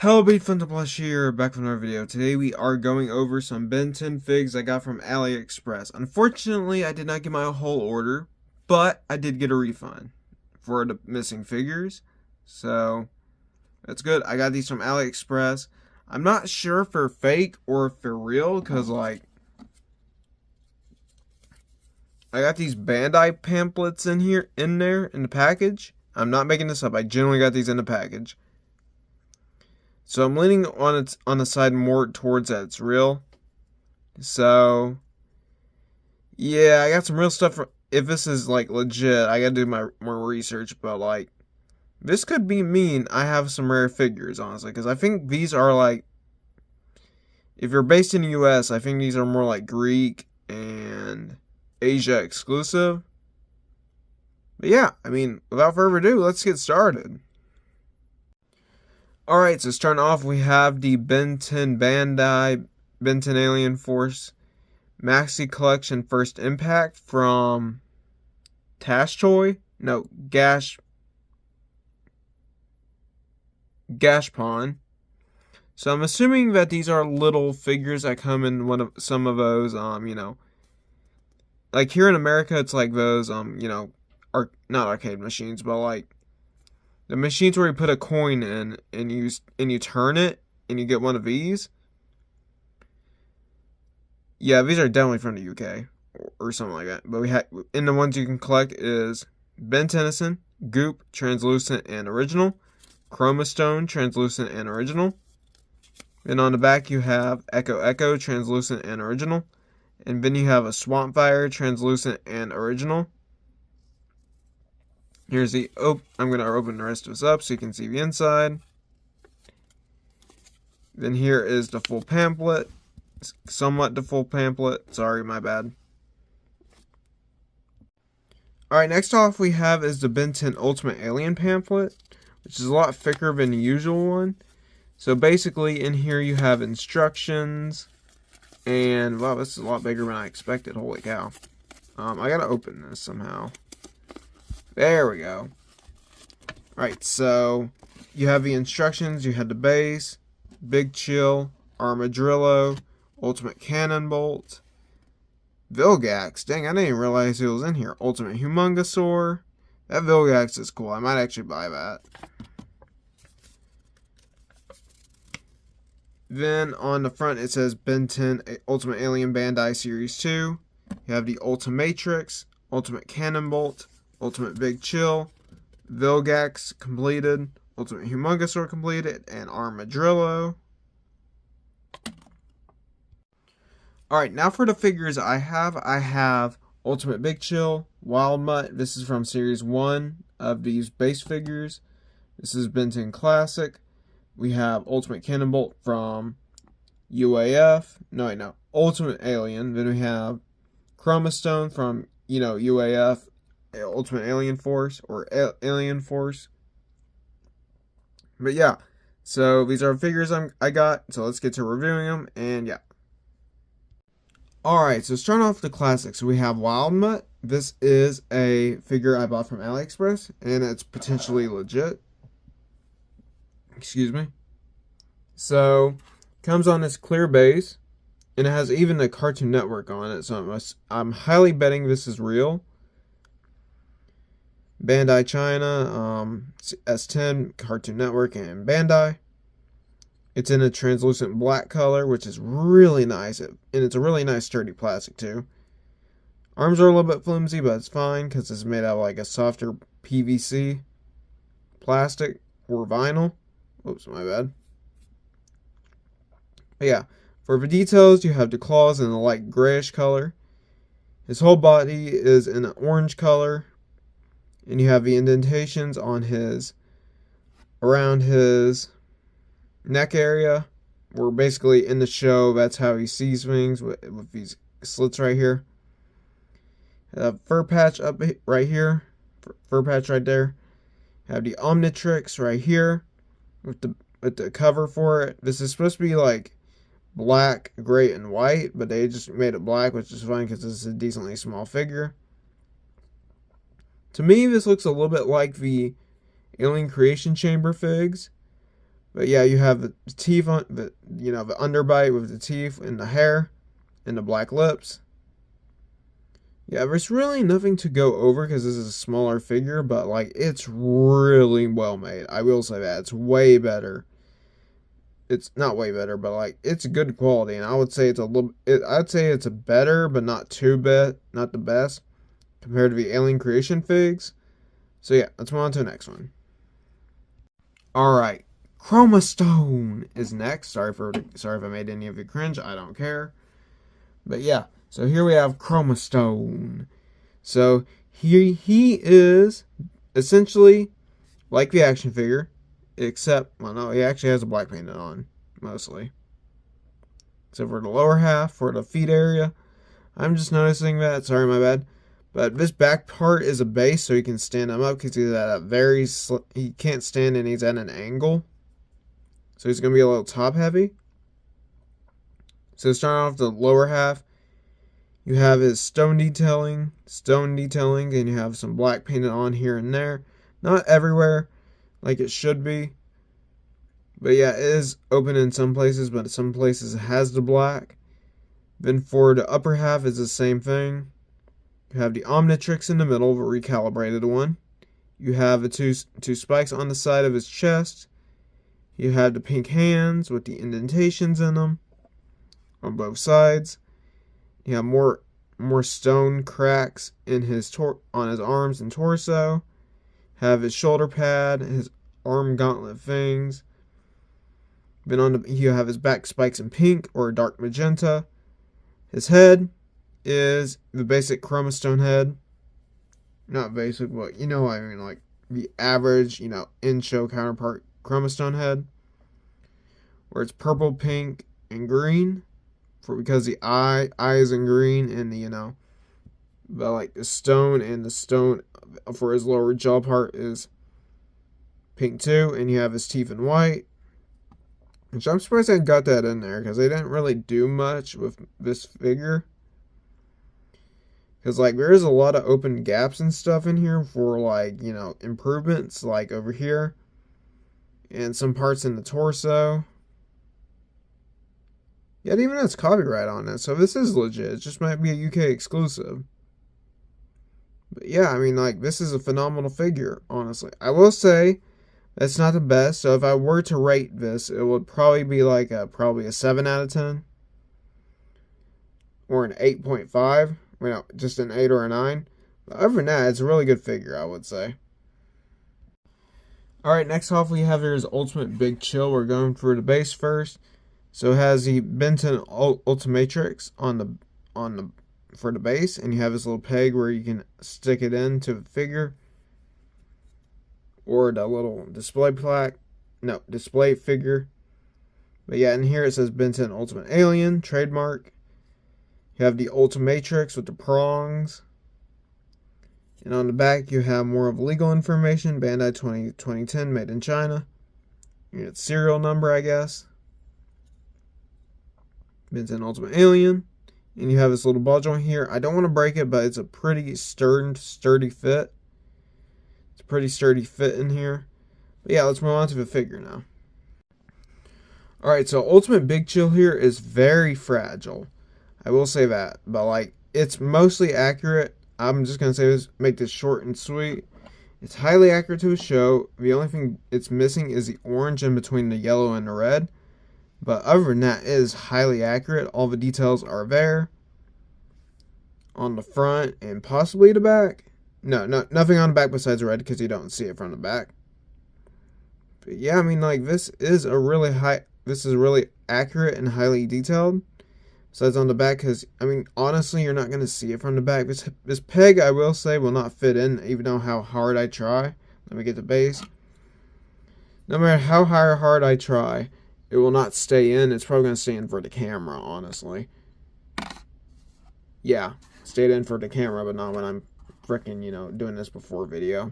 Hello, Beat Fun to Plush here, back from another video. Today we are going over some Ben 10 figs I got from Aliexpress. Unfortunately, I did not get my whole order, but I did get a refund for the missing figures. So, that's good. I got these from Aliexpress. I'm not sure if they're fake or if they're real, because, like, I got these Bandai pamphlets in there, in the package. I'm not making this up. I genuinely got these in the package. So I'm leaning on the side more towards that it's real. So yeah, I got some real stuff. If this is like legit, I gotta do my more research. But like, this could be mean. I have some rare figures, honestly, because I think these are like, if you're based in the U.S., I think these are more like Greek and Asia exclusive. But yeah, I mean, without further ado, let's get started. Alright, so starting off, we have the Ben 10 Bandai Ben 10 Alien Force Maxi Collection First Impact from Gachapawns. So I'm assuming that these are little figures that come in some of those, like here in America, it's like those, not arcade machines, but like the machines where you put a coin in and you turn it and you get one of these. Yeah, these are definitely from the UK or something like that. But we have in the ones you can collect is Ben Tennyson, Goop, Translucent and Original, Chromastone, Translucent and Original. Then on the back you have Echo, Translucent and Original. And then you have a Swampfire, Translucent and Original. Here's the, I'm going to open the rest of this up so you can see the inside. Then here is the full pamphlet. Somewhat the full pamphlet. Sorry, my bad. Alright, next off we have is the Ben 10 Ultimate Alien pamphlet, which is a lot thicker than the usual one. So basically in here you have instructions. And wow, this is a lot bigger than I expected. Holy cow. I gotta open this somehow. There we go. Alright, so you have the instructions, you have the base, Big Chill, Armadillo, Ultimate Cannonbolt, Vilgax. Dang, I didn't even realize it was in here. Ultimate Humongosaur. That Vilgax is cool. I might actually buy that. Then on the front it says Ben 10 Ultimate Alien Bandai Series 2. You have the Ultimatrix, Ultimate Cannonbolt, Ultimate Big Chill, Vilgax completed, Ultimate Humongosaur completed, and Armadillo. Alright, now for the figures I have Ultimate Big Chill, Wildmutt. This is from Series 1 of these base figures. This is Ben 10 Classic. We have Ultimate Cannonbolt from Ultimate Alien. Then we have Chromastone from, UAF. Ultimate Alien Force or Alien Force. But yeah, so these are figures I got. So let's get to reviewing them, and yeah. Alright, so starting off the classics, we have Wildmutt. This is a figure I bought from Aliexpress, and it's potentially legit. Excuse me. So, comes on this clear base, and it has even the Cartoon Network on it, so I'm highly betting this is real. Bandai China, S10, Cartoon Network, and Bandai. It's in a translucent black color, which is really nice. And it's a really nice sturdy plastic, too. Arms are a little bit flimsy, but it's fine, because it's made out of like a softer PVC plastic or vinyl. Oops, my bad. But yeah, for the details, you have the claws in a light grayish color. His whole body is in an orange color. And you have the indentations on around his neck area. Where basically in the show, that's how he sees things with these slits right here. Fur patch up right here. Fur patch right there. Have the Omnitrix right here. With the cover for it. This is supposed to be like black, gray, and white. But they just made it black, which is fine because this is a decently small figure. To me, this looks a little bit like the Alien Creation Chamber figs. But yeah, you have the teeth on the the underbite with the teeth and the hair and the black lips. Yeah, there's really nothing to go over because this is a smaller figure, but like it's really well made. I will say that it's way better. It's not way better, but like it's good quality, and I would say it's a little. I'd say it's a better, but not too bad, not the best compared to the Alien Creation figs. So yeah, let's move on to the next one. All right, Chromastone is next. Sorry if I made any of you cringe. I don't care. But yeah, so here we have Chromastone. So he is essentially like the action figure, except, well, no, he actually has a black painted on, mostly. Except for the lower half, for the feet area. I'm just noticing that. Sorry, my bad. But this back part is a base, so he can stand him up because he's at a he can't stand and he's at an angle. So he's going to be a little top heavy. So starting off the lower half, you have his stone detailing, and you have some black painted on here and there. Not everywhere, like it should be. But yeah, it is open in some places, but in some places it has the black. Then for the upper half is the same thing. You have the Omnitrix in the middle, the recalibrated one. You have the two spikes on the side of his chest. You have the pink hands with the indentations in them on both sides. You have more stone cracks in on his arms and torso. Have his shoulder pad, his arm gauntlet things. Then you have his back spikes in pink or dark magenta. His head is the basic Chromastone head. Not basic, but I mean, like the average, in-show counterpart Chromastone head. Where it's purple, pink, and green. Because the eye is in green, and but like the stone for his lower jaw part is pink too, and you have his teeth in white. Which I'm surprised they got that in there, because they didn't really do much with this figure. Because like there is a lot of open gaps and stuff in here for like improvements, like over here, and some parts in the torso. Yeah, it even has copyright on it, so this is legit. It just might be a UK exclusive. But yeah, I mean, like, this is a phenomenal figure, honestly. I will say, that's not the best, so if I were to rate this, it would probably be like probably a 7 out of 10. Or an 8.5. Just an 8 or a 9. But other than that, it's a really good figure, I would say. Alright, next off we have here is Ultimate Big Chill. We're going for the base first. So it has the Benton Ultimatrix for the base, and you have this little peg where you can stick it into the figure, or the little display figure. But yeah, in here it says Benton Ultimate Alien trademark. You have the Ultimatrix with the prongs, and on the back you have more of legal information. Bandai 2010, made in China. You get serial number, I guess. Benton Ultimate Alien. And you have this little ball joint here. I don't want to break it, but it's a pretty sturdy fit. It's a pretty sturdy fit in here. But yeah, let's move on to the figure now. Alright, so Ultimate Big Chill here is very fragile. I will say that. But like, it's mostly accurate. I'm just going to say this, make this short and sweet. It's highly accurate to a show. The only thing it's missing is the orange in between the yellow and the red. But other than that, it is highly accurate. All the details are there. On the front and possibly the back. No, nothing on the back besides red because you don't see it from the back. But yeah, I mean, like, this is really accurate and highly detailed. Besides on the back, because, I mean, honestly, you're not going to see it from the back. This peg, I will say, will not fit in, even though how hard I try. Let me get the base. No matter how hard I try, it will not stay in. It's probably going to stay in for the camera, honestly. Yeah, stayed in for the camera, but not when I'm freaking, doing this before video.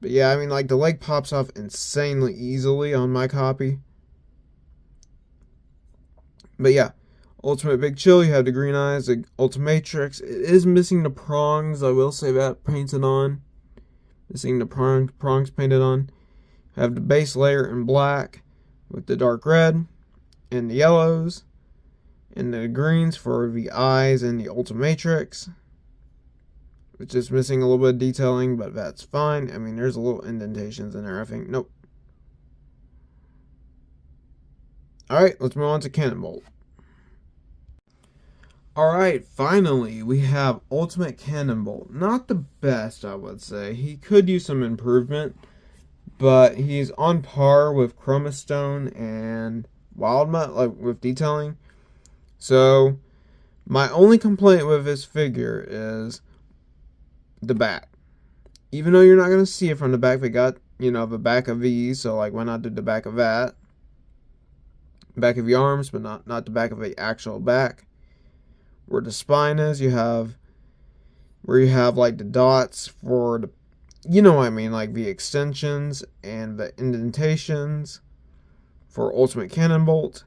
But yeah, I mean, like, the leg pops off insanely easily on my copy. But yeah, Ultimate Big Chill, you have the green eyes, the Ultimatrix. It is missing the prongs, I will say that, painted on. Missing the prongs painted on. Have the base layer in black with the dark red and the yellows and the greens for the eyes and the Ultimatrix. It's just missing a little bit of detailing, but that's fine. I mean, there's a little indentations in there, I think. Nope. Alright, let's move on to Cannonbolt. Alright, finally, we have Ultimate Cannonbolt. Not the best, I would say. He could use some improvement, but he's on par with Chromastone and Wildmutt, like with detailing. So, my only complaint with this figure is the back. Even though you're not going to see it from the back, they got, the back of these, so like why not do the back of that? Back of the arms, but not the back of the actual back. Where the spine is, you have like the dots for the, what I mean, like the extensions and the indentations for Ultimate Cannonbolt.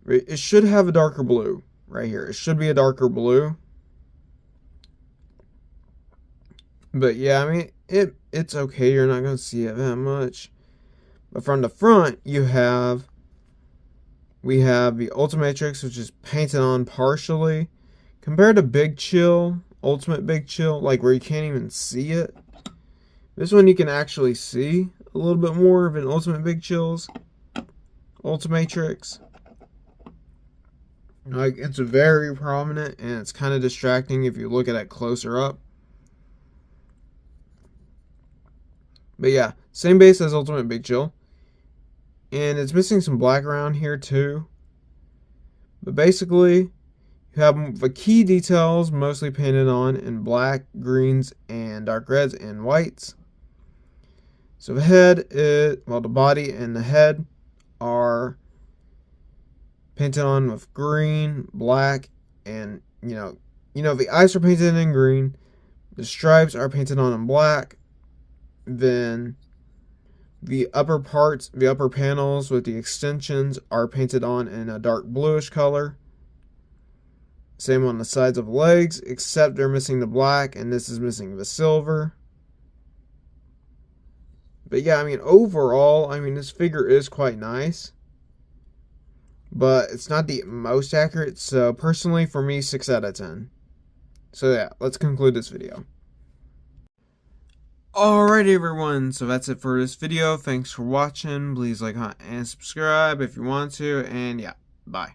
It should have a darker blue right here. It should be a darker blue. But yeah, I mean, it's okay. You're not going to see it that much. But from the front, we have the Ultimatrix, which is painted on partially. Compared to Big Chill, Ultimate Big Chill, like where you can't even see it. This one you can actually see a little bit more than Ultimate Big Chill's Ultimatrix. Like, it's very prominent, and it's kind of distracting if you look at it closer up. But yeah, same base as Ultimate Big Chill. And it's missing some black around here too. But basically, you have the key details mostly painted on in black, greens, and dark reds and whites. So the head is, well, the body and the head are painted on with green, black, and the eyes are painted in green. The stripes are painted on in black. Then the upper parts, the upper panels with the extensions are painted on in a dark bluish color. Same on the sides of the legs, except they're missing the black and this is missing the silver. But yeah, I mean, overall, this figure is quite nice. But it's not the most accurate, so personally, for me, 6 out of 10. So yeah, let's conclude this video. Alright everyone, so that's it for this video. Thanks for watching. Please like, comment, and subscribe if you want to. And yeah, bye.